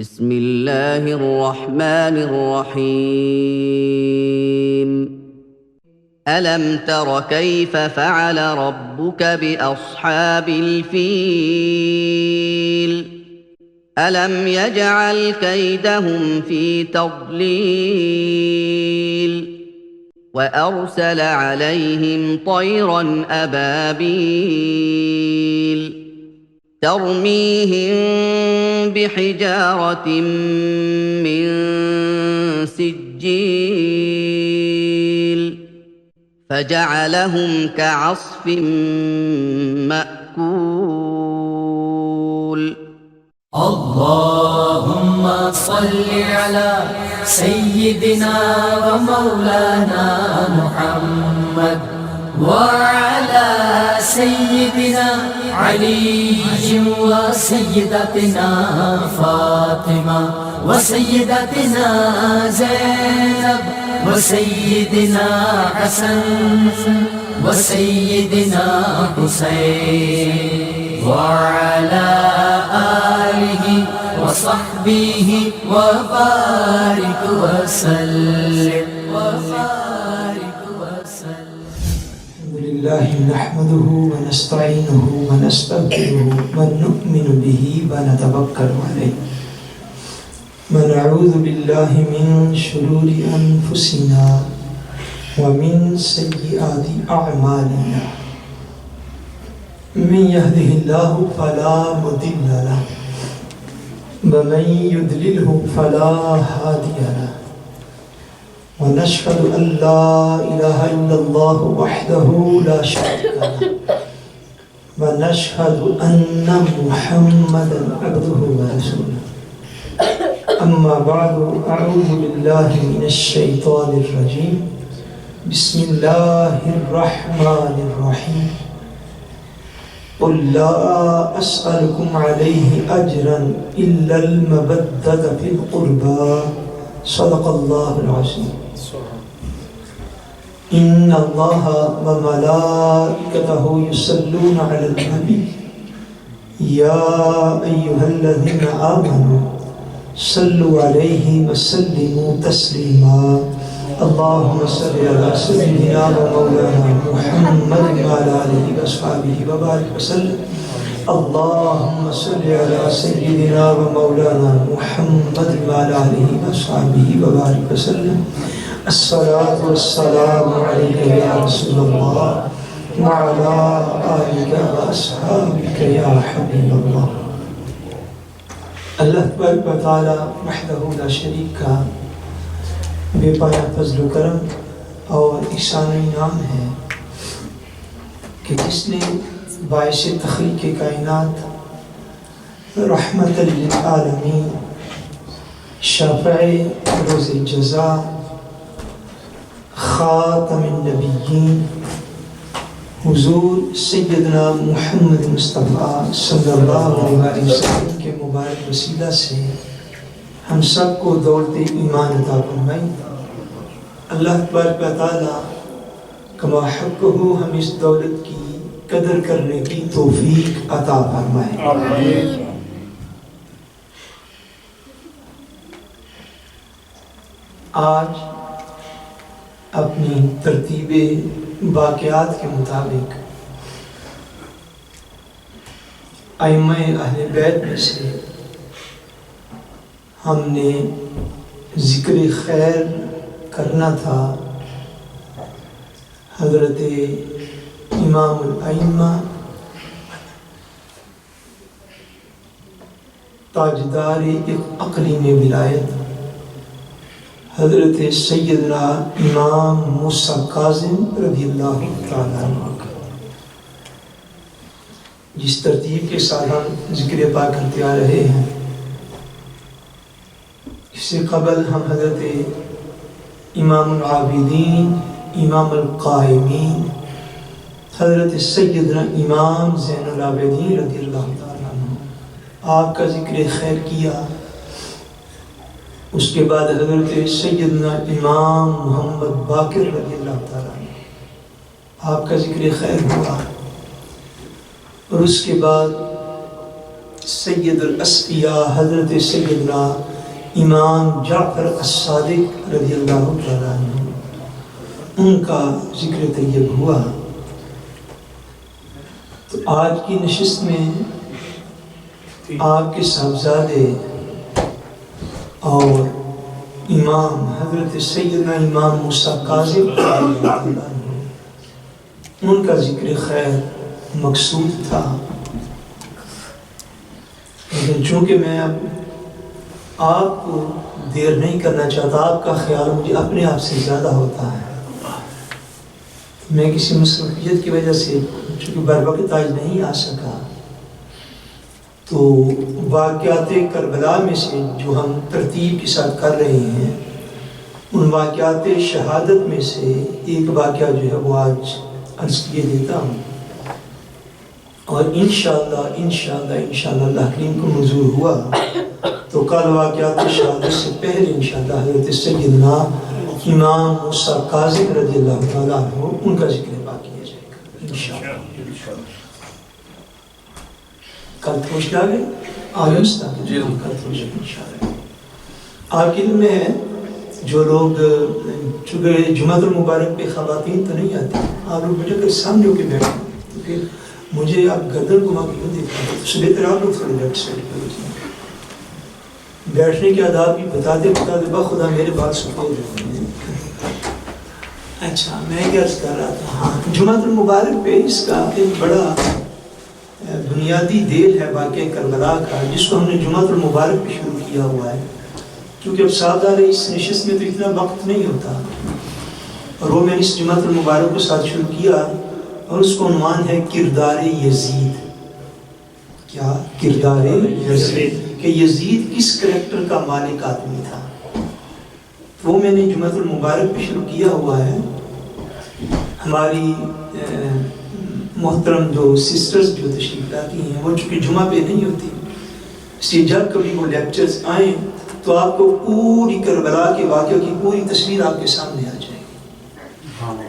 بسم الله الرحمن الرحيم ألم تر كيف فعل ربك بأصحاب الفيل ألم يجعل كيدهم في تضليل وأرسل عليهم طيرا أبابيل ترميهم بحجارة من سجيل فجعلهم كعصف مأكول اللهم صل على سيدنا ومولانا محمد وعلى سيدنا علي وسيدتنا فاطمة وسيدتنا زينب وسيدنا حسن وسيدنا حسين وعلى آله وصحبه وبارك وسلم الحمد لله نحمده ونستعينه ونستغفره ونؤمن به ونتوكل عليه ونعوذ بالله من شرور أنفسنا ومن سيئات أعمالنا من يهده الله فلا مضل له ومن يضلله فلا هادي له ونشهد أن لا إله إلا الله وحده لا شريك له ونشهد أن محمدا عبده ورسوله أما بعد أعوذ بالله من الشيطان الرجيم بسم الله الرحمن الرحيم قل لا أسألكم عليه أجرا إلا المودة في القربى صدق الله العظيم إن الله وملائكته يصلون على النبي يا أيها الذين آمنوا صلوا عليه وسلموا تسليما اللهم صل على سيدنا ومولانا محمد وعلى آله وأصحابه وبارك وسلم اللهم صل على سيدنا ومولانا محمد وعلى آله وأصحابه وبارك وسلم الصلاة والسلام عليك يا رسول الله وعلى آلك وأصحابك يا حبيب الله. اللہ تبارک و تعالی وحدہ لا شریک کا بے پایا فضل و کرم اور احسان و انعام ہے کہ جس نے باعث تخلیق کائنات رحمت للعالمین شافع روز جزا خاتم النبیین حضور سیدنا محمد مصطفیٰ صلی اللہ علیہ وسلم کے مبارک وسیلہ سے ہم سب کو دولت ایمان عطا فرمائی. اللہ تبارک و تعالی کما حقہ ہم اس دولت کی قدر کرنے کی توفیق عطا فرمائے. آمین. آج اپنی ترتیب باقیات کے مطابق ائمہ اہل بیت میں سے ہم نے ذکر خیر کرنا تھا حضرت امام الائمہ تاجدار اقلیم ولایت حضرت سیدنا امام موسیٰ کاظم رضی اللہ تعالیٰ عنہ. جس ترتیب کے ساتھ ہم ذکر پاک کرتے آ رہے ہیں اس سے قبل ہم حضرت امام العابدین امام القائمین حضرت سیدنا امام زین العابدین رضی اللہ تعالیٰ عنہ آپ کا ذکر خیر کیا. اس کے بعد حضرت سیدنا امام محمد باقر رضی اللہ تعالیٰ عنہ آپ کا ذکر خیر ہوا. اور اس کے بعد سید الاسفیاء حضرت سیدنا امام جعفر الصادق رضی اللہ تعالیٰ عنہ، ان کا ذکر طیب ہوا۔ تو آج کی نشست میں آپ کے صاحبزادے اور امام حضرت سیدنا امام موسیٰ کاظم رضی اللہ تعالیٰ عنہ، ان کا ذکر خیر مقصود تھا، لیکن چونکہ میں اب آپ کو دیر نہیں کرنا چاہتا، آپ کا خیال مجھے اپنے آپ سے زیادہ ہوتا ہے، میں کسی مصروفیت کی وجہ سے چونکہ بروقت آج نہیں آ سکا، تو واقعات کربلا میں سے جو ہم ترتیب کے ساتھ کر رہے ہیں، ان واقعات شہادت میں سے ایک واقعہ جو ہے وہ آج عرض کیے دیتا ہوں، اور انشاءاللہ اللہ کریم کو منظور ہوا تو کل واقعات شہادت سے پہلے انشاءاللہ حضرت سیدنا امام موسیٰ کاظم رضی اللہ تعالیٰ عنہ ان کا ذکر باقی کیا جائے گا انشاءاللہ۔ کل پوچھ آ گئے آلمس تھا کل پوچھ انشاءاللہ۔ آپ کے دل میں ہے جو لوگ چونکہ جمعۃ المبارک پہ خواتین تو نہیں آتی، آپ لوگ مجھے اگر سامنے ہو کے بیٹھیں تو پھر مجھے آپ گردن گھما کے کیوں دیکھتے ہیں، تو بہتر آپ لوگ تھوڑے لیفٹ سائڈ پہ ہوتے ہیں، بیٹھنے کے آداب بھی بتاتے بخدا میرے بات سپورٹ ہوتے ہیں۔ اچھا میں کیا عرض کر رہا تھا، ہاں جمعۃ المبارک پہ اس کا ایک بڑا بنیادی دل ہے واقعہ کربلا کا، جس کو ہم نے جمعۃ المبارک پہ شروع کیا ہوا ہے، کیونکہ اب سادہ اس نشست میں تو اتنا وقت نہیں ہوتا، اور وہ میں نے اس جمعۃ المبارک کے ساتھ شروع کیا، اور اس کو عنوان ہے کردار یزید۔ کیا کردار یزید، کہ یزید کس کریکٹر کا مالک آدمی تھا، وہ میں نے جمعۃ المبارک پہ شروع کیا ہوا ہے۔ ہماری محترم جو سسٹرز جو تشریف لاتی ہیں وہ چونکہ جمعہ پہ نہیں ہوتی، اس لیے جب کبھی وہ لیکچرز آئیں تو آپ کو پوری کربلا کے واقعہ کی پوری تصویر آپ کے سامنے آ جائے گی،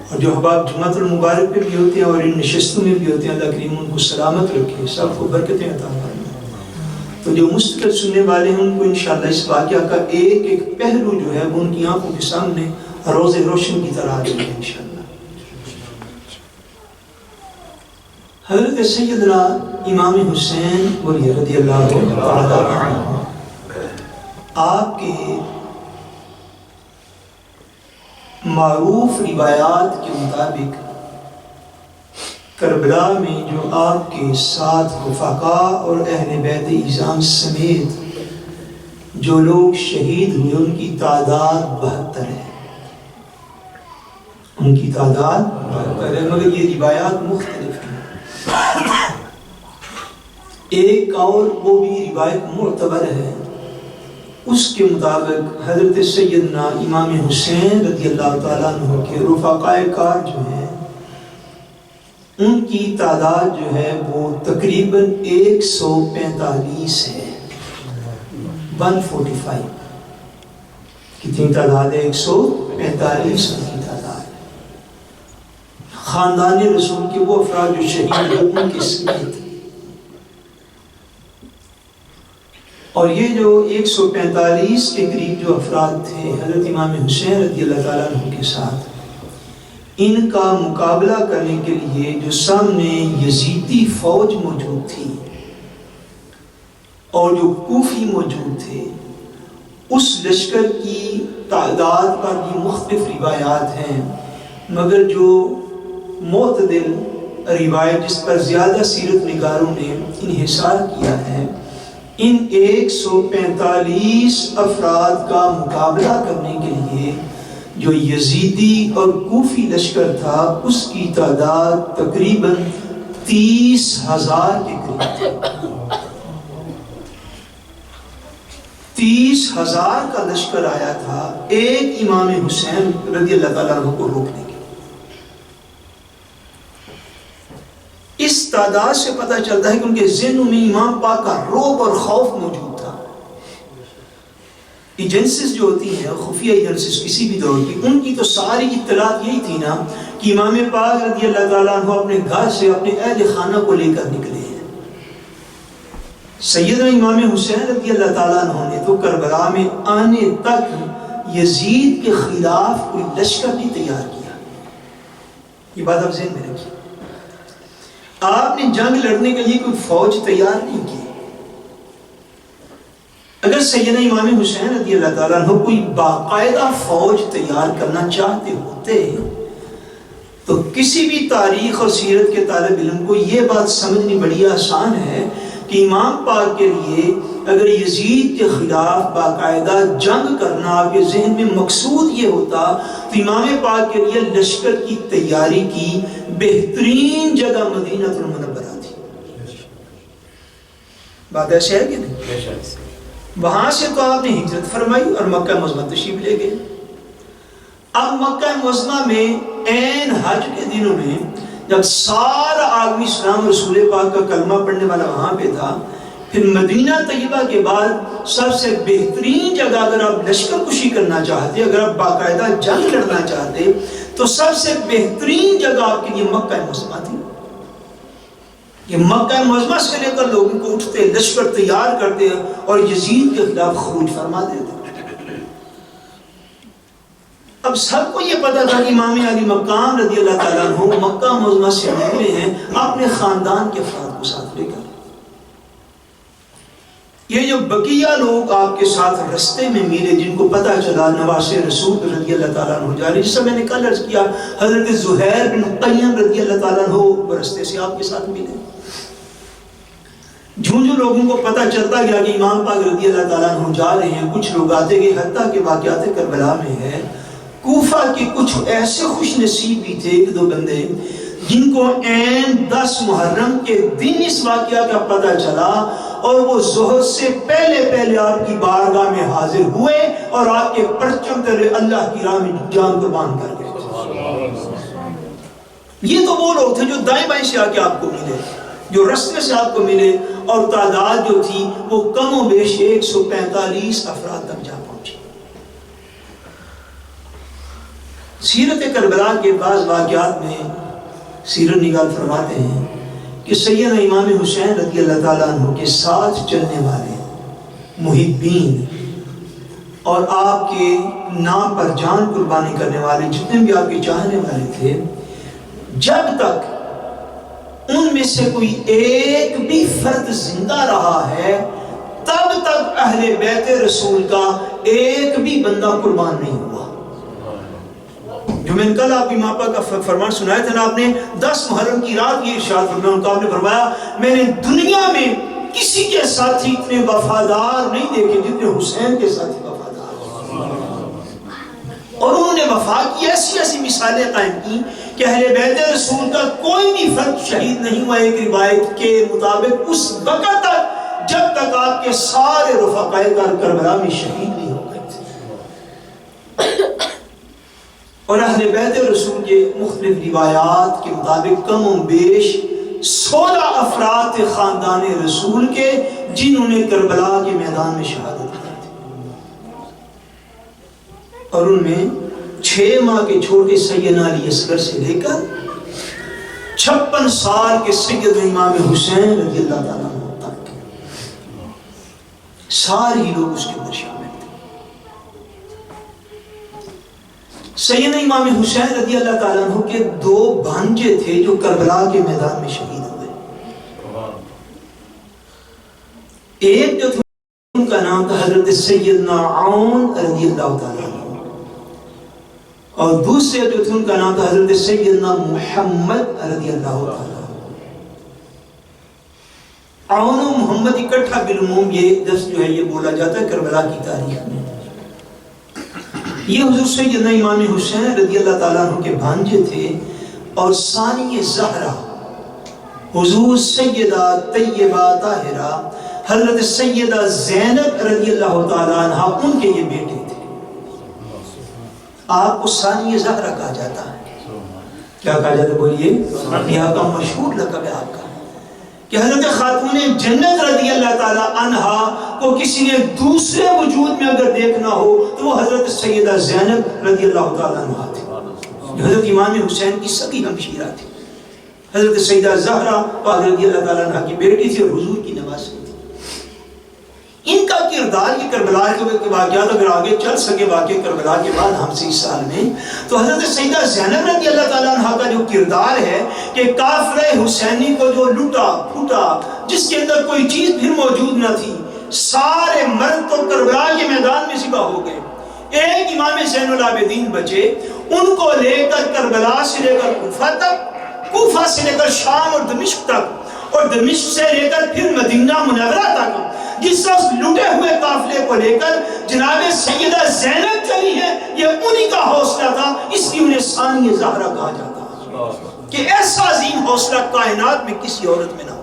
اور جو احباب جمعۃ المبارک پہ بھی ہوتے ہیں اور ان نشستوں میں بھی ہوتے ہیں، اللہ کریم ان کو سلامت رکھے، سب کو برکتیں عطا فرمائے۔ تو جو مستقل سننے والے ہیں ان کو انشاءاللہ اس واقعہ کا ایک ایک پہلو جو ہے وہ ان کی آنکھوں کے سامنے روز روشن کی طرح آ جائے گا انشاءاللہ۔ حضرت سیدنا امام حسین رضی اللہ تعالیٰ عنہ آپ کے معروف روایات کے مطابق کربلا میں جو آپ کے ساتھ رفقا اور اہل بیت اعظام سمیت جو لوگ شہید ہوئے ان کی تعداد 72 ہے، ان کی تعداد 72 ہے، مگر یہ روایات مختلف ہیں۔ ایک اور وہ بھی روایت معتبر ہے، اس کے مطابق حضرت سیدنا امام حسین رضی اللہ تعالیٰ عنہ کے رفقائے کار جو ہیں ان کی تعداد جو ہے وہ تقریباً 145 ہے، 145 کتنی تعداد ہے؟ 145 کی تعداد ہے۔ خاندان رسول کے وہ افراد جو شہید ہوئے ان کے سمیت، اور یہ جو 145 کے قریب جو افراد تھے حضرت امام حسین رضی اللہ تعالیٰ عنہ کے ساتھ، ان کا مقابلہ کرنے کے لیے جو سامنے یزیدی فوج موجود تھی اور جو کوفی موجود تھے، اس لشکر کی تعداد پر بھی مختلف روایات ہیں، مگر جو معتدل روایت جس پر زیادہ سیرت نگاروں نے انحصار کیا ہے، ان 145 افراد کا مقابلہ کرنے کے لیے جو یزیدی اور کوفی لشکر تھا اس کی تعداد تقریباً 30,000 کے قریب تھی۔ 30,000 کا لشکر آیا تھا ایک امام حسین رضی اللہ تعالیٰ عنہ کو روکنے کے۔ اس تعداد سے پتہ چلتا ہے کہ ان کے ذہنوں میں امام پاک کا رعب اور خوف موجود تھا۔ ایجنسیز جو ہوتی ہیں، خفیہ ایجنسیز کسی بھی دور کی، ان کی تو ساری اطلاعات یہی تھی نا کہ امام پاک رضی اللہ تعالیٰ عنہ اپنے گھر سے اپنے اہل خانہ کو لے کر نکلے ہیں۔ سیدنا امام حسین رضی اللہ تعالیٰ عنہ نے تو کربلا میں آنے تک یزید کے خلاف کوئی لشکر نہیں تیار کیا. یہ بات آپ ذہن میں رکھیے. آپ نے جنگ لڑنے کے لیے کوئی فوج تیار نہیں کی. اگر سیدنا امام حسین رضی اللہ تعالیٰ عنہ کوئی باقاعدہ فوج تیار کرنا چاہتے ہوتے تو کسی بھی تاریخ اور سیرت کے طالب علم کو یہ بات سمجھنی بڑی آسان ہے کہ امام پاک کے لیے اگر یزید کے خلاف باقاعدہ جنگ کرنا آپ کے ذہن میں مقصود یہ ہوتا تو امام پاک کے لیے لشکر کی تیاری کی بہترین جگہ مدینہ المنورہ تھی. بات ایسے ہے کہ نہیں؟ وہاں سے تو آپ نے ہجرت فرمائی اور مکہ معظمہ تشریف لے گئے. اب مکہ معظمہ میں عین حج کے دنوں میں جب سارا عالمی اسلام رسول پاک کا کلمہ پڑھنے والا وہاں پہ تھا، پھر مدینہ طیبہ کے بعد سب سے بہترین جگہ اگر آپ لشکر کشی کرنا چاہتے، اگر آپ باقاعدہ جنگ لڑنا چاہتے تو سب سے بہترین جگہ آپ کے لیے مکہ معظمہ تھی. کہ مکہ معظمہ سے لے کر لوگوں کو اٹھتے، لشکر تیار کرتے اور یزید کے خلاف خروج فرما دیتے. اب سب کو یہ پتا تھا کہ امام علی مقام رضی اللہ تعالیٰ عنہ مکہ معظمہ سے نکلے ہیں اپنے خاندان کے افراد کو ساتھ لے کر. یہ جو بقیہ لوگ آپ کے ساتھ رستے میں ملے جن کو پتہ چلا نواس رسول رضی اللہ تعالیٰ عنہ جا رہے، جس سے میں نے کل عرض کیا حضرت زہیر بن قیم رضی اللہ تعالیٰ عنہ رستے سے آپ کے ساتھ ملے. جوں لوگوں کو پتہ چلتا گیا کہ امام پاک رضی اللہ تعالیٰ عنہ جا رہے ہیں، کچھ لوگ آتے گئے. حتیٰ کہ واقعات کربلا میں ہے کوفہ کے کچھ ایسے خوش نصیب بھی تھے، ایک دو بندے جن کو عین 10 محرم کے دن اس واقعہ کا پتہ چلا اور وہ ظہر سے پہلے آپ کی بارگاہ میں حاضر ہوئے اور آپ کے پرچم تلے اللہ کی راہ میں جان قربان کر گئے. یہ تو وہ لوگ تھے جو دائیں بائیں سے آ کے آپ کو ملے، جو رستے سے آپ کو ملے، اور تعداد جو تھی وہ کم و بیش 145 افراد تک جا پہنچی. سیرت کربلا کے بعض واقعات میں سیرت نگار فرماتے ہیں کہ سیدنا امام حسین رضی اللہ تعالیٰ عنہ کے ساتھ چلنے والے محبین اور آپ کے نام پر جان قربانی کرنے والے جتنے بھی آپ کے چاہنے والے تھے، جب تک ان میں سے کوئی ایک بھی فرد زندہ رہا ہے تب تک اہل بیت رسول کا ایک بھی بندہ قربان نہیں ہوا. جو میں نے کل آپ کی ماپا کا فرمان سنایا تھا نا، آپ نے 10 محرم کی رات یہ ارشاد فرمایا، ان کو آپ نے فرمایا میں نے دنیا میں کسی کے ساتھی اتنے وفادار نہیں دیکھے جتنے حسین کے ساتھی وفادار. اور انہوں نے وفا کی ایسی مثالیں قائم کی کہ اہل بیت رسول کا کوئی بھی فرد شہید نہیں ہوا. ایک روایت کے مطابق اس وقت تک جب تک آپ کے سارے رفقائے کربلا میں شہید نہیں ہو گئے تھے. اور اہل بیت رسول کے مختلف روایات کے مطابق کم و بیش 16 افراد تھے خاندان رسول کے جنہوں نے کربلا کے میدان میں شہادت دی تھی. اور ان میں 6 ماہ کے چھوٹے سیدنا علی اصغر سے لے کر 56 سال کے سیدنا امام حسین رضی اللہ تعالیٰ عنہ تک سارے ہی لوگ اس کے اندر شامل تھے. سیدنا امام حسین رضی اللہ تعالیٰ عنہ کے 2 بھانجے تھے جو کربلا کے میدان میں شہید ہوئے. ایک جو تھا ان کا نام تھا حضرت سیدنا عون رضی اللہ تعالیٰ عنہ، اور دوسرے جو تھے ان کا نام تھا حضرت سیدنا محمد رضی اللہ تعالیٰ عنہ. عون و محمد اکٹھا بالعموم یہ لفظ جو ہے یہ بولا جاتا ہے کربلا کی تاریخ میں. یہ حضور سیدنا امام حسین رضی اللہ تعالیٰ عنہ کے بھانجے تھے. اور ثانی زہرا حضور سیدہ طیبہ طاہرہ حضرت سیدہ زینب رضی اللہ تعالیٰ عنہ ان کے یہ بیٹے تھے. آپ کو ثانی زہرا کہا جاتا ہے. کیا کہا جاتا ہے بولیے؟ یہ آپ کا مشہور لقب ہے آپ کا کہ حضرت خاتون جنت رضی اللہ تعالیٰ عنہا کو کسی نے دوسرے وجود میں اگر دیکھنا ہو تو وہ حضرت سیدہ زینب رضی اللہ تعالیٰ عنہا تھی جو حضرت امام حسین کی سگی ہمشیرہ تھی. حضرت سیدہ زہرا رضی اللہ تعالیٰ عنہ کی بیٹی تھی اور حضور کی نواسہ تھی. کردار یہ کربلا کے واقعات اگر آگے چل سکے واقع کربلا کے بعد ہم سے اس سال میں، تو حضرت سیدہ زینب رضی اللہ تعالیٰ عنہ کا جو کردار ہے کہ کافر حسینی کو جو لٹا پھوٹا، جس کے اندر کوئی چیز پھر موجود نہ تھی، سارے مرد تو کربلا کے میدان میں ذبح ہو گئے، ایک امام زین العابدین بچے، ان کو لے کر کربلا سے لے کر کوفہ تک، کوفہ سے لے کر شام اور دمشق تک، اور دمشق سے لے کر پھر مدینہ منورہ تک، جس وقت لٹے ہوئے قافلے کو لے کر جناب سیدہ زینب چلی ہے، یہ انہی کا حوصلہ تھا، اس لیے انہیں ثانی زہرا کہا جاتا ہے کہ ایسا عظیم حوصلہ کائنات میں کسی عورت میں نہ ہوگا۔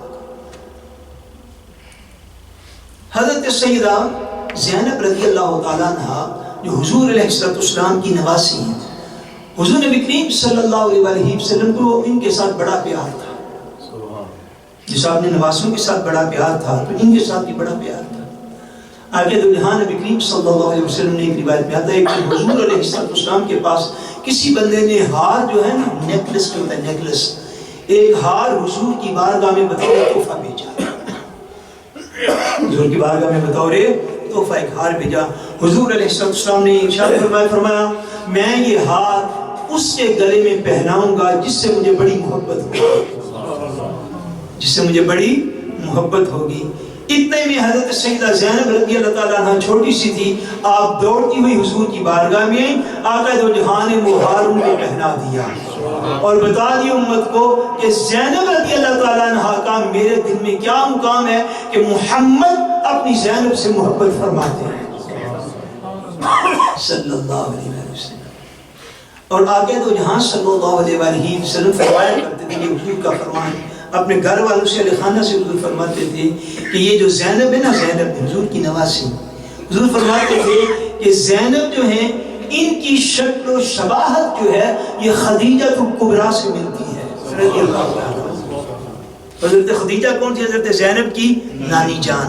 حضرت سیدہ زینب رضی اللہ تعالیٰ عنہ جو حضور علیہ السلام کی نواسی ہیں، حضور نبی کریم صلی اللہ علیہ وسلم کو ان کے ساتھ بڑا پیار تھا، جس اپنے نواسوں کے ساتھ بڑا پیار تھا تو ان کے ساتھ بھی بڑا پیار تھا۔ آگے دو جہاں نبی کریم صلی اللہ علیہ وسلم نے ایک روایت میں آتا ہے کہ حضور علیہ السلام کے پاس کسی بندے نے ہار جو ہے نا، نیکلس جو ہوتا ہے نیکلس، ایک ہار حضور کی بارگاہ میں بطور تحفہ بھیجا، حضور کی بارگاہ میں بطور تحفہ ایک ہار بھیجا۔ حضور علیہ السلام نے ارشاد فرمایا میں یہ ہار اس کے گلے میں پہناؤں گا جس سے مجھے بڑی محبت ہوگی، جس سے مجھے بڑی محبت ہوگی۔ اتنے میں حضرت سیدہ زینب رضی اللہ تعالیٰ عنہ چھوٹی سی تھی، آپ دوڑتی ہوئی حضور کی بارگاہ میں آقا دو جہان نے وہ ہار ان کو پہنا دیا اور بتا دی امت کو کہ زینب رضی اللہ تعالیٰ عنہ کا میرے دل میں کیا مقام ہے کہ محمد اپنی زینب سے محبت فرماتے ہیں صلی اللہ علیہ وسلم۔ اور آگے دو جہاں صلی اللہ علیہ وسلم فرمایا کرتے تھے، یہ حضور کا فرمان، اپنے گھر والوں سے علیہ خانہ سے حضور فرماتے تھے کہ یہ جو زینب ہے نا، زینب حضور کی نواسی، حضور فرماتے تھے کہ زینب جو ہیں ان کی شکل و شباہت جو ہے یہ خدیجہ الکبریٰ سے ملتی ہے رضی اللہ عنہ۔ حضرت خدیجہ کون تھی؟ حضرت زینب کی نانی جان،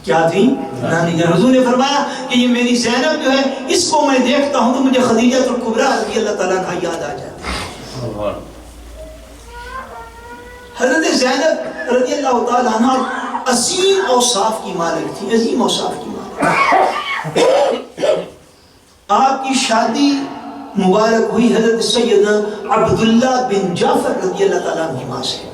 کیا تھی؟ نانی جان۔ حضور نے فرمایا کہ یہ میری زینب جو ہے اس کو میں دیکھتا ہوں تو مجھے خدیجہ الکبریٰ رضی اللہ تعالیٰ عنہ یاد آ جاتی ہے۔ حضرت زینب رضی اللہ تعالیٰ عنہ عظیم اوصاف کی مالک تھی، عظیم اوصاف کی مالک۔ آپ کی شادی مبارک ہوئی حضرت سیدنا عبداللہ بن جعفر رضی اللہ تعالیٰ عنہ سے۔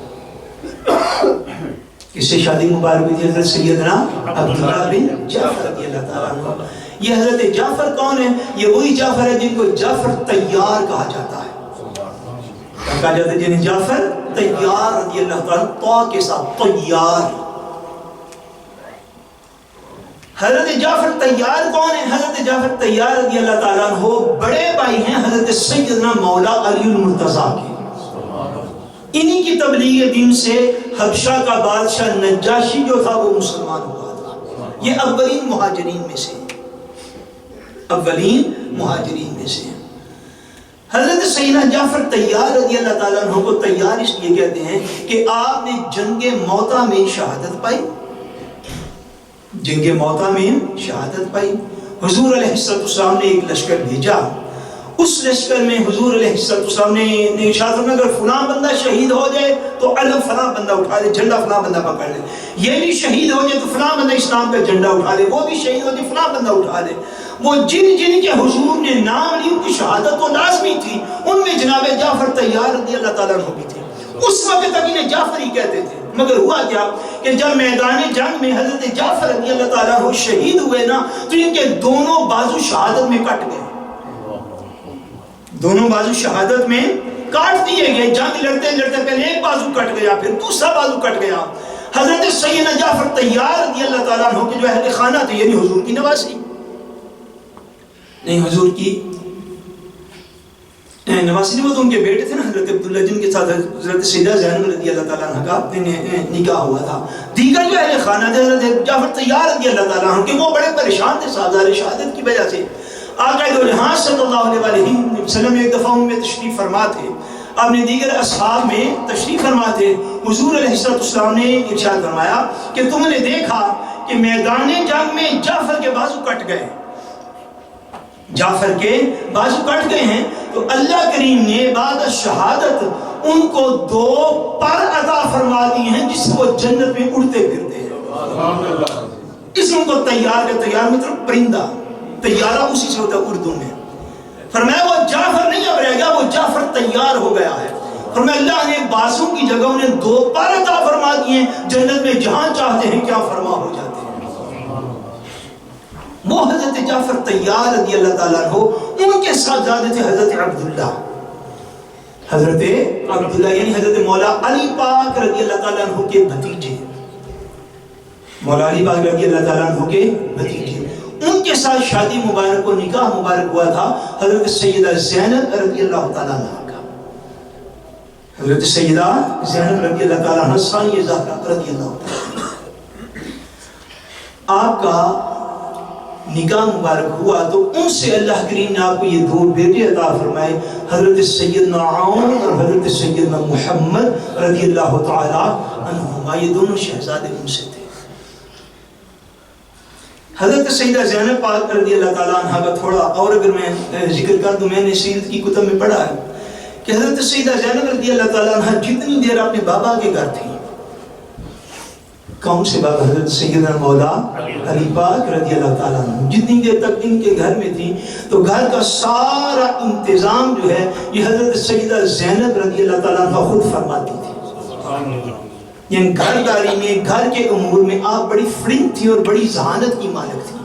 کس سے شادی مبارک ہوئی تھی؟ حضرت سیدنا عبداللہ بن جعفر رضی اللہ تعالیٰ عنہ۔ یہ حضرت جعفر کون ہے؟ یہ وہی جعفر ہے جن کو جعفر طیار کہا جاتا ہے، کہا جاتا ہے جنہیں جعفر طیار رضی اللہ تعالیٰ طا کے ساتھ طیار۔ حضرت جعفر طیار کون ہے؟ حضرت جعفر طیار رضی اللہ تعالیٰ عنہ بڑے بھائی ہیں حضرت سیدنا مولا علی المرتضیٰ کے۔ انہی کی تبلیغ دین سے حبشہ کا بادشاہ نجاشی جو تھا وہ مسلمان ہوا تھا۔ یہ اولین مہاجرین میں سے، اولین مہاجرین میں سے۔ حضرت سیدنا جعفر طیار رضی اللہ تعالیٰ عنہ کو طیار اس لیے کہتے ہیں کہ آپ نے جنگ موتا میں شہادت پائی، جنگ موتا میں شہادت پائی۔ حضور علیہ السلام نے ایک لشکر بھیجا، اس لشکر میں حضور علیہ السلام نے ارشاد فرمایا اگر فلاں بندہ شہید ہو جائے تو علم فلاں بندہ اٹھا لے، جھنڈا فلاں بندہ پکڑ لے، یہ بھی شہید ہو جائے تو فلاں بندہ اسلام کا جھنڈا اٹھا لے، وہ بھی شہید ہو جائے فلاں بندہ اٹھا لے۔ وہ جن جن کے حضور نے نام لی ان کی شہادت تو لازمی تھی، ان میں جناب جعفر طیار رضی اللہ تعالیٰ عنہ بھی تھے۔ اس وقت تک انہیں جعفر ہی کہتے تھے، مگر ہوا کیا کہ جب میدان جنگ میں حضرت جعفر رضی اللہ تعالیٰ عنہ شہید ہوئے نا تو ان کے دونوں بازو شہادت میں کٹ گئے، دونوں بازو شہادت میں کاٹ دیے گئے۔ جنگ لڑتے لڑتے پہلے ایک بازو کٹ گیا، پھر دوسرا بازو کٹ گیا۔ حضرت سیدنا جعفر طیار رضی اللہ تعالیٰ عنہ کے جو اہل خانہ تھے، یعنی حضور کی نواسی، نہیں حضور کی نواسی نہیں، وہ تو ان کے بیٹے تھے نا حضرت عبداللہ جن کے ساتھ حضرت سیدہ زینب رضی اللہ تعالیٰ عنہ کا نکاح ہوا تھا۔ دیگر جو اہل خانہ تھے حضرت جعفر طیار رضی اللہ تعالیٰ عنہ کے، وہ بڑے پریشان تھے سازگار شہادت کی وجہ سے۔ آقا دو جہاں صلی اللہ علیہ وسلم ایک دفعہ ان میں تشریف فرما تھے، اپنے دیگر اصحاب میں تشریف فرما تھے۔ حضور علیہ السلام نے ارشاد فرمایا کہ تم نے دیکھا کہ میدان جنگ میں جعفر کے بازو کٹ گئے، جعفر کے بازو کٹ گئے ہیں، تو اللہ کریم نے بعد شہادت ان کو 2 پر عطا فرما دی ہیں جس سے وہ جنت میں اڑتے پھرتے ہیں۔ اسم کو تیار کا تیار مطلب پرندہ، تیارہ اسی سے ہوتا ہے اردو میں. فرمایا وہ جعفر نہیں اب رہ گیا، وہ جعفر تیار ہو گیا ہے. فرمایا اللہ نے بازوں کی جگہ انہیں 2 پر عطا فرما دیے، جنت میں جہاں چاہتے ہیں کیا فرما ہو جاتے ہیں. وہ حضرت جعفر تیار رضی اللہ تعالیٰ عنہ، ان کے ساتھ زیادہ تھے حضرت عبداللہ. حضرت عبداللہ یعنی حضرت مولا علی پاک رضی اللہ تعالیٰ عنہ کے بھتیجے، مولا علی پاک رضی اللہ تعالیٰ عنہ کے بھتیجے. ان کے ساتھ شادی مبارک و نکاح مبارک ہوا تھا حضرت سیدہ زینب رضی اللہ تعالیٰ عنہ کا. حضرت سیدہ زینب رضی اللہ تعالیٰ عنہ ثانیہ زہرا رضی اللہ تعالیٰ عنہ. آپ کا نکاح مبارک ہوا تو ان سے اللہ کریم نے آپ کو یہ 2 بیٹے عطا فرمائے، حضرت سیدنا عون اور حضرت سیدنا محمد رضی اللہ تعالیٰ عنہما. یہ دونوں شہزادے ان سے تھے. حضرت سیدہ زینب پاک رضی اللہ تعالیٰ عنہ کا تھوڑا اور اگر میں ذکر کر دوں، میں نے سیرت کی کتب میں پڑھا ہے کہ حضرت سیدہ زینب رضی اللہ تعالیٰ عنہ جتنی دیر اپنے بابا کے گھر تھی، کون سے بابا؟ حضرت سیدنا مولا علی پاک رضی اللہ تعالیٰ عنہ، جتنی دیر تک ان کے گھر میں تھی تو گھر کا سارا انتظام جو ہے یہ حضرت سیدہ زینب رضی اللہ تعالیٰ عنہ خود فرماتی تھی. یعنی گھرداری میں، گھر کے امور میں آپ بڑی فرنگ تھی اور بڑی ذہانت کی مالک تھی.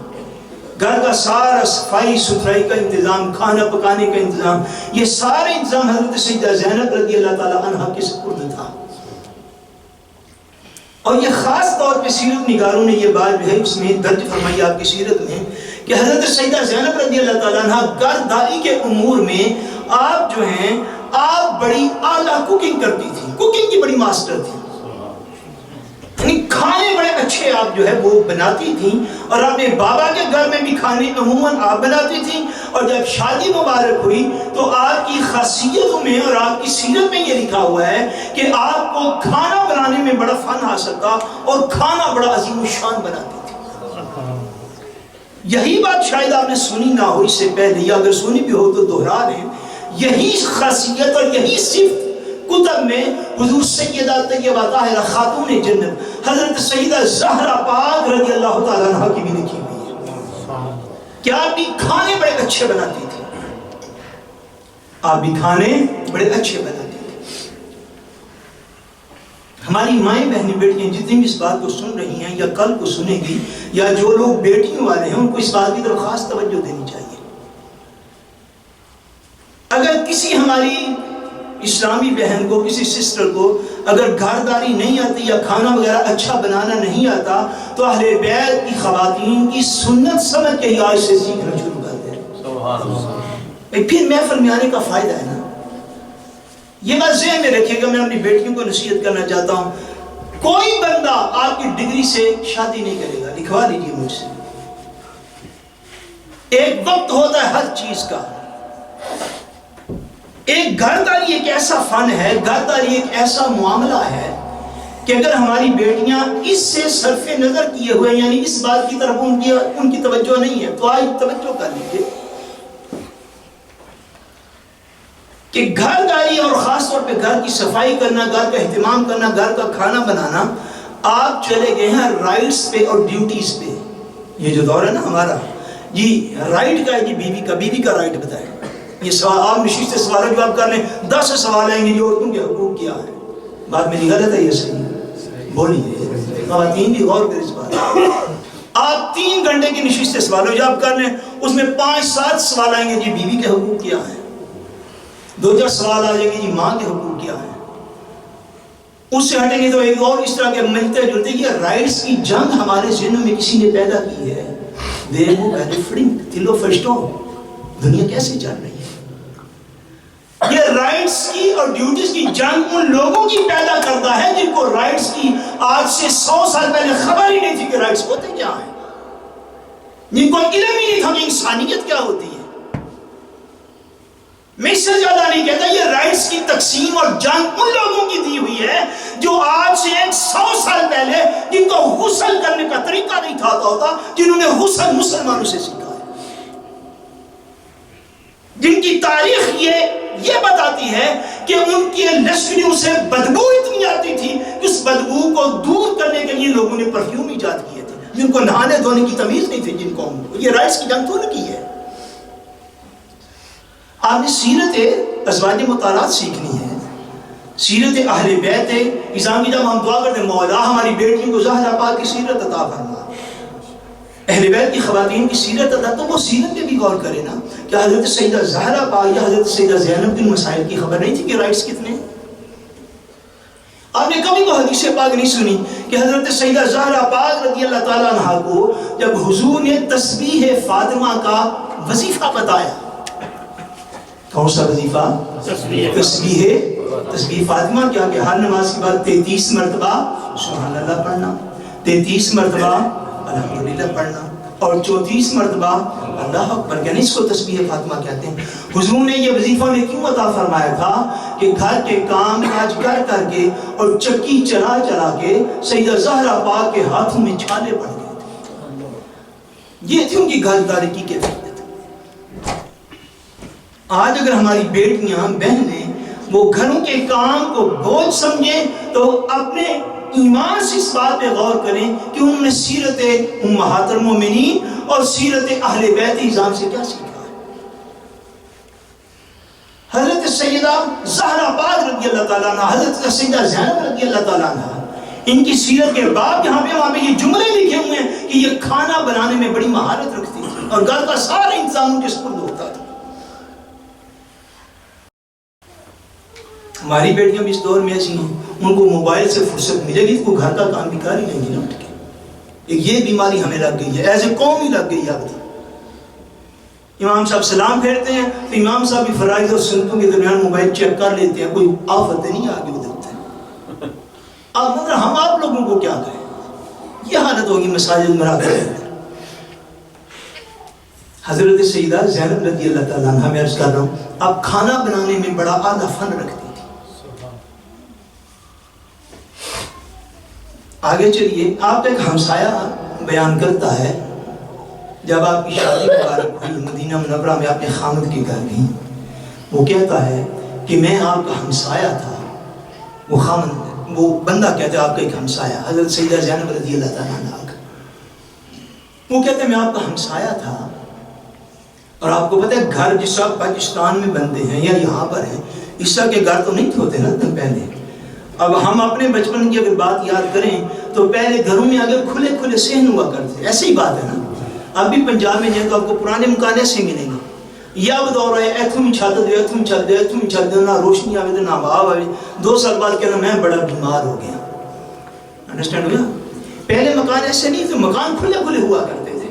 گھر کا سارا صفائی ستھرائی کا انتظام، کھانا پکانے کا انتظام، یہ سارے انتظام حضرت سیدہ زینب رضی اللہ تعالیٰ عنہ کے سپرد تھا. اور یہ خاص طور پہ سیرت نگاروں نے یہ بات جو ہے اس میں درج فرمائی آپ کی سیرت میں کہ حضرت سیدہ زینب رضی اللہ تعالیٰ عنہ گھرداری کے امور میں آپ جو ہیں آپ بڑی اعلیٰ کوکنگ کرتی تھی، کوکنگ کی بڑی ماسٹر تھی. یعنی کھانے بڑے اچھے آپ جو ہے وہ بناتی تھیں، اور اپنے بابا کے گھر میں بھی کھانے عموماً آپ بناتی تھیں. اور جب شادی مبارک ہوئی تو آپ کی خاصیتوں میں اور آپ کی سیرت میں یہ لکھا ہوا ہے کہ آپ کو کھانا بنانے میں بڑا فن حاصل تھا اور کھانا بڑا عظیم الشان بناتی تھی. یہی بات شاید آپ نے سنی نہ ہو اس سے پہلے، یا اگر سنی بھی ہو تو دوہرا لیں. یہی خاصیت اور یہی صفت کتب میں حضور سیدہ طیبہ طاہرہ خاتون جنت حضرت سیدہ زہرا پاک رضی اللہ تعالیٰ عنہ کی بھی لکھی ہوئی ہے کہ آپ بھی کھانے بڑے اچھے بناتی تھی. آپ بھی کھانے بڑے اچھے بناتی تھی. ہماری مائیں بہنیں بیٹیاں جتنی بھی اس بات کو سن رہی ہیں یا کل کو سنیں گی، یا جو لوگ بیٹیوں والے ہیں ان کو اس بات کی طرف خاص توجہ دینی چاہیے. اگر کسی ہماری اسلامی بہن کو، کسی سسٹر کو اگر گھرداری نہیں آتی یا کھانا وغیرہ اچھا بنانا نہیں آتا تو اہل بیت کی خواتین کی سنت سمجھ کے ہی آج سے سیکھنا شروع کر دیں. سبحان اللہ. پھر محفل میں آنے کا فائدہ ہے نا. یہ بات ذہن میں رکھیے گا. میں اپنی بیٹیوں کو نصیحت کرنا چاہتا ہوں، کوئی بندہ آپ کی ڈگری سے شادی نہیں کرے گا. لکھوا لیجیے مجھ سے. ایک وقت ہوتا ہے ہر چیز کا. ایک گھرداری ایک ایسا فن ہے، گھرداری ایک ایسا معاملہ ہے کہ اگر ہماری بیٹیاں اس سے صرف نظر کیے ہوئے یعنی اس بات کی طرف ان کی توجہ نہیں ہے تو آج توجہ کر لیجیے کہ گھرداری اور خاص طور پہ گھر کی صفائی کرنا، گھر کا اہتمام کرنا، گھر کا کھانا بنانا، آپ چلے گئے ہیں رائٹس پہ اور ڈیوٹیز پہ. یہ جو دور ہے نا ہمارا، جی رائٹ کا ہے جی بیوی کا رائٹ بتائیں. یہ سوال آپ نشست سوالوں جواب کر لیں، 10 سوال آئیں گے جو عورتوں کے حقوق کیا ہے. بات میری غلط ہے؟ یہ صحیح بولیے. خواتین بھی غور کریں اس بات. آپ 3 گھنٹے کی نشست سوالوں جواب کر لیں، اس میں 5-7 سوال آئیں گے جی بیوی کے حقوق کیا ہے. 2-4 سوال آ جائیں گے جی ماں کے حقوق کیا ہے. اس سے ہٹیں گے تو ایک اور اس طرح کے ملتے جلتے یہ رائٹس کی جنگ ہمارے ذہنوں میں کسی نے پیدا کی ہے. دیکھو پہلے فرنگ تلو فرشتوں دنیا کیسے چل رہی ہے. یہ رائٹس کی اور ڈیوٹیز کی جنگ ان لوگوں کی پیدا کرتا ہے جن کو رائٹس کی آج سے 100 سال پہلے خبر ہی نہیں تھی کہ رائٹس ہوتے کیا ہیں، جن کو علم ہی نہیں تھا کہ انسانیت کیا ہوتی ہے. میں اس سے زیادہ نہیں کہتا، یہ رائٹس کی تقسیم اور جنگ ان لوگوں کی دی ہوئی ہے جو آج سے 100 سال پہلے جن کو غسل کرنے کا طریقہ نہیں تھا ہوتا، جنہوں نے غسل مسلمانوں سے سیکھا ہے، جن کی تاریخ یہ بتاتی ہے کہ ان کی لشکریوں سے بدبو اتنی آتی تھی کہ اس بدبو کو دور کرنے کے لیے لوگوں نے پرفیوم ایجاد کیے تھے. جن جن کو نہانے دھونے کی تمیز نہیں تھی جن قوم کو. یہ رائٹس کی جنگ تو نہ کی ہے. آپ نے سیرت ازواج مطہرات سیکھنی ہے, سیرت اہل بیت اسلام کی. جب ہم دعا کرتے ہیں مولا ہماری بیٹیوں کو زہرا پاک کی سیرت عطا فرما, اہل بیت کی خواتین کی سیرت عطا, تو وہ سیرت پہ بھی غور کرے نا. کہ حضرت سیدہ زہرا پاک یا حضرت سیدہ زینب بن مسائل کی خبر نہیں تھی کہ رائٹس کتنے ہیں؟ آپ نے کبھی وہ حدیث پاک نہیں سنی کہ حضرت سیدہ زہرا پاک رضی اللہ تعالیٰ عنہ کو جب حضور نے تسبیح فاطمہ کا وظیفہ بتایا, کون سا وظیفہ؟ تسبیح فاطمہ, کیا کہ ہر نماز کے بعد 33 مرتبہ سبحان اللہ پڑھنا, 33 مرتبہ الحمدللہ پڑھنا, اور 34 مرتبہ اللہ اکبر, یعنی اس کو تسبیح فاطمہ کہتے ہیں. حضور نے یہ وظیفہ نے کیوں عطا فرمایا تھا کہ گھر کے کام کاج کر کر کے اور چکی چلا چلا کے سیدہ زہرا پاک کے ہاتھوں میں چھالے پڑ گئے تھے. یہ تھی ان کی گھر داری کی کیفیت. آج اگر ہماری بیٹیاں بہنیں وہ گھروں کے کام کو بوجھ سمجھیں تو اپنے ایمان سے اس بات پہ غور کریں کہ انہوں نے سیرت امہات المومنین اور سیرت اہل بیت نظام سے کیا سیکھا ہے. حضرت سیدہ زہرا پاک رضی اللہ تعالیٰ عنہ, حضرت سیدہ زینب رضی اللہ تعالیٰ عنہ, ان کی سیرت کے باب وہاں پہ یہ جملے لکھے ہوئے ہیں کہ یہ کھانا بنانے میں بڑی مہارت رکھتی تھی اور گھر کا سارا انتظام ان کے سپرد ہوتا تھا. ہماری بیٹیاں بھی اس دور میں ایسی ہیں, ان کو موبائل سے فرصت ملے گی تو وہ گھر کا کام بھی کر ہی لیں گی نا. یہ بیماری ہمیں لگ گئی ہے, ایز اے قوم ہی لگ گئی ہے. امام صاحب سلام پھیرتے ہیں تو امام صاحب بھی فرائض اور سنتوں کے درمیان موبائل چیک کر لیتے ہیں, کوئی آفت نہیں آگے ادھرتے ہیں. اب مگر ہم آپ لوگوں کو کیا کریں؟ یہ حالت ہوگی مساجد مراکز. حضرت سیدہ زینب رضی اللہ تعالیٰ عنہ, میں عرض کر رہا ہوں, اب کھانا بنانے میں بڑا اعلیٰ فن رکھتی. آگے چلیے, آپ ایک ہمسایہ بیان کرتا ہے جب آپ کی شادی مبارک ہوئی مدینہ منورہ میں اپنے خامد کے گھر گئی, وہ کہتا ہے کہ میں آپ کا ہمسایہ تھا. وہ خامد, وہ بندہ کہتا ہے آپ کا ایک ہمسایہ, حضرت سیدہ زینب رضی اللہ تعالیٰ عنہ, وہ کہتے ہیں میں آپ کا ہمسایہ تھا. اور آپ کو پتہ ہے گھر جس وقت پاکستان میں بنتے ہیں یا یہاں پر ہیں, اس طرح کے گھر تو نہیں ہوتے نا پہلے. اب ہم اپنے بچپن کی اگر بات یاد کریں تو پہلے گھروں میں اگر کھلے کھلے صحن ہوا کرتے, ایسے ہی بات ہے نا. اب بھی پنجاب میں جائیں تو آپ کو پرانے مکان ایسے ملیں گے, یا بدور ہے ایتھوں میں چھت دے, ایتھوں میں چھت دے, ایتھوں میں چھت دے, نہ روشنی آوے تو نہ ہوا آوے. 2 سال بعد کہنا میں بڑا بیمار ہو گیا. انڈرسٹینڈ ہوا؟ پہلے مکان ایسے نہیں تھے, مکان کھلے کھلے ہوا کرتے تھے.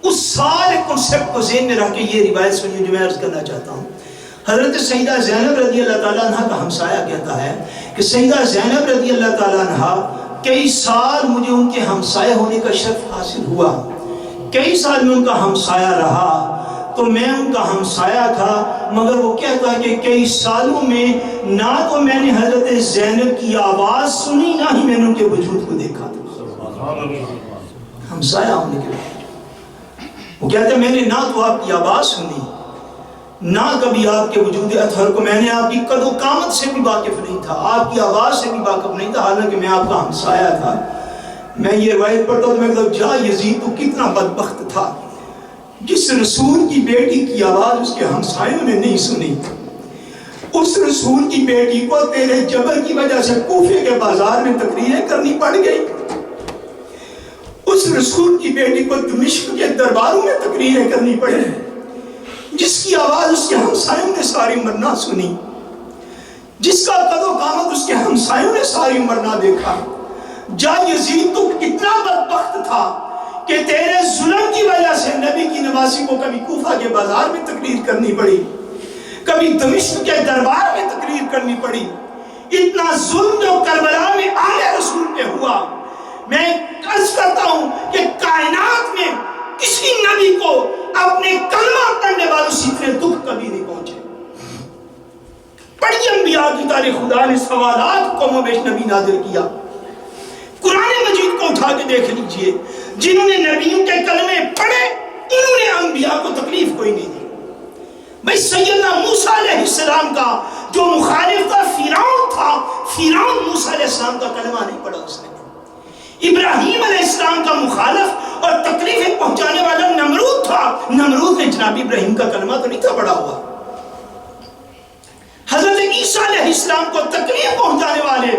اس سارے کنسپٹ کو ذہن میں رکھ کے یہ روایت سنیے جو میں عرض کرنا چاہتا ہوں. حضرت سیدہ زینب رضی اللہ تعالیٰ عنہ کا ہمسایہ کہتا ہے کہ سیدہ زینب رضی اللہ تعالیٰ عنہ کئی سال مجھے ان کے ہمسایہ ہونے کا شرف حاصل ہوا, کئی سال میں ان کا ہمسایہ رہا, تو میں ان کا ہمسایہ تھا. مگر وہ کہتا ہے کہ کئی سالوں میں نہ تو میں نے حضرت زینب کی آواز سنی, نہ ہی میں نے ان کے وجود کو دیکھا تھا. ہمسایہ ہونے کے بعد وہ کہتے ہیں میں نے نہ تو آپ کی آواز سنی, نہ کبھی آپ کے وجود اطہر کو, میں نے آپ کی قد و قامت سے بھی واقف نہیں تھا, آپ کی آواز سے بھی واقف نہیں تھا, حالانکہ میں آپ کا ہمسایہ تھا. میں یہ روایت پڑھتا ہوں تو میں کہتا ہوں جا یزید تو کتنا بدبخت تھا جس رسول کی بیٹی کی آواز اس کے ہمسایوں نے نہیں سنی. اس رسول کی بیٹی کو تیرے جبر کی وجہ سے کوفے کے بازار میں تقریریں کرنی پڑ گئی. اس رسول کی بیٹی کو دمشق کے درباروں میں تقریریں کرنی پڑی, جس کی آواز اس کے ہمسایوں نے ساری عمر نہ سنی, جس کا قد و قامت اس کے ہمسایوں نے ساری عمر نہ دیکھا. جا یزید تو کتنا بدبخت تھا کہ تیرے ظلم کی وجہ سے نبی کی نواسی کو کبھی کوفہ کے بازار میں تقریر کرنی پڑی, کبھی دمشق کے دربار میں تقریر کرنی پڑی. اتنا ظلم جو کربلا میں آل رسول پہ ہوا, میں عرض کرتا ہوں کہ کائنات میں کسی نبی کو اپنے کلمہ پڑھنے والوں سے اتنے دکھ کبھی نہیں پہنچے. پڑھیے انبیاء کی تاریخ, خدا نے سوالات قوموں میں نبی نازل کیا. قرآن مجید کو اٹھا کے دیکھ لیجئے, جنہوں نے نبیوں کے کلمے پڑھے انہوں نے انبیاء کو تکلیف کوئی نہیں دی. بھئی سیدنا موسیٰ علیہ السلام کا جو مخالف تھا فرعون تھا, فرعون موسیٰ علیہ السلام کا کلمہ نہیں پڑھا اس نے. ابراہیم علیہ السلام کا مخالف اور تکلیفیں پہنچانے والا نمرود تھا، نمرود نے جناب ابراہیم کا کلمہ تو نہیں تھا پڑھا ہوا۔ حضرت عیسیٰ علیہ السلام کو تکلیف پہنچانے والے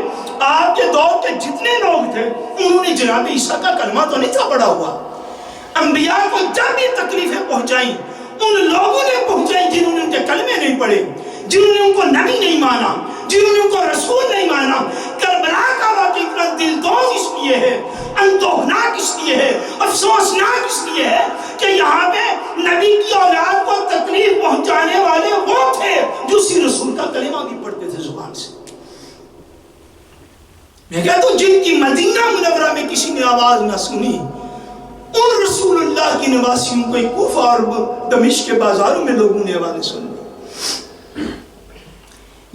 آپ کے دور کے جتنے لوگ تھے انہوں نے جناب عیسیٰ کا کلمہ تو نہیں تھا پڑھا ہوا۔ انبیاء کو جب بھی تکلیفیں پہنچائیں ان لوگوں نے پہنچائیں جنہوں نے ان کے کلمے نہیں پڑھے، جنہوں نے ان کو نبی نہیں مانا، جنہوں نے ان کو رسول نہیں مانا۔ کربلا کا واقعہ اتنا دلدوز اس لیے ہے، اندوہناک اس لیے ہے، افسوسناک اس لیے ہے کہ یہاں پہ نبی کی اولاد کو تکلیف پہنچانے والے وہ تھے جو اسی رسول کا کلمہ بھی پڑھتے تھے زبان سے۔ میں کہتا ہوں جن کی مدینہ منورہ میں کسی نے آواز نہ سنی، ان رسول اللہ کی نواسیوں کو کوفہ اور دمشق کے بازاروں میں لوگوں نے آوازیں سن لی۔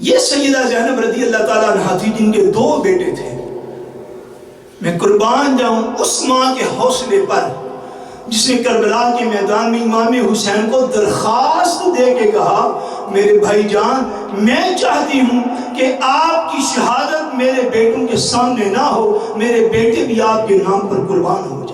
یہ سیدہ زینب رضی اللہ تعالیٰ عنہا تھی جن کے 2 بیٹے تھے۔ میں قربان جاؤں اس ماں کے حوصلے پر جس نے کربلا کے میدان میں امام حسین کو درخواست دے کے کہا میرے بھائی جان میں چاہتی ہوں کہ آپ کی شہادت میرے بیٹوں کے سامنے نہ ہو، میرے بیٹے بھی آپ کے نام پر قربان ہو جائیں۔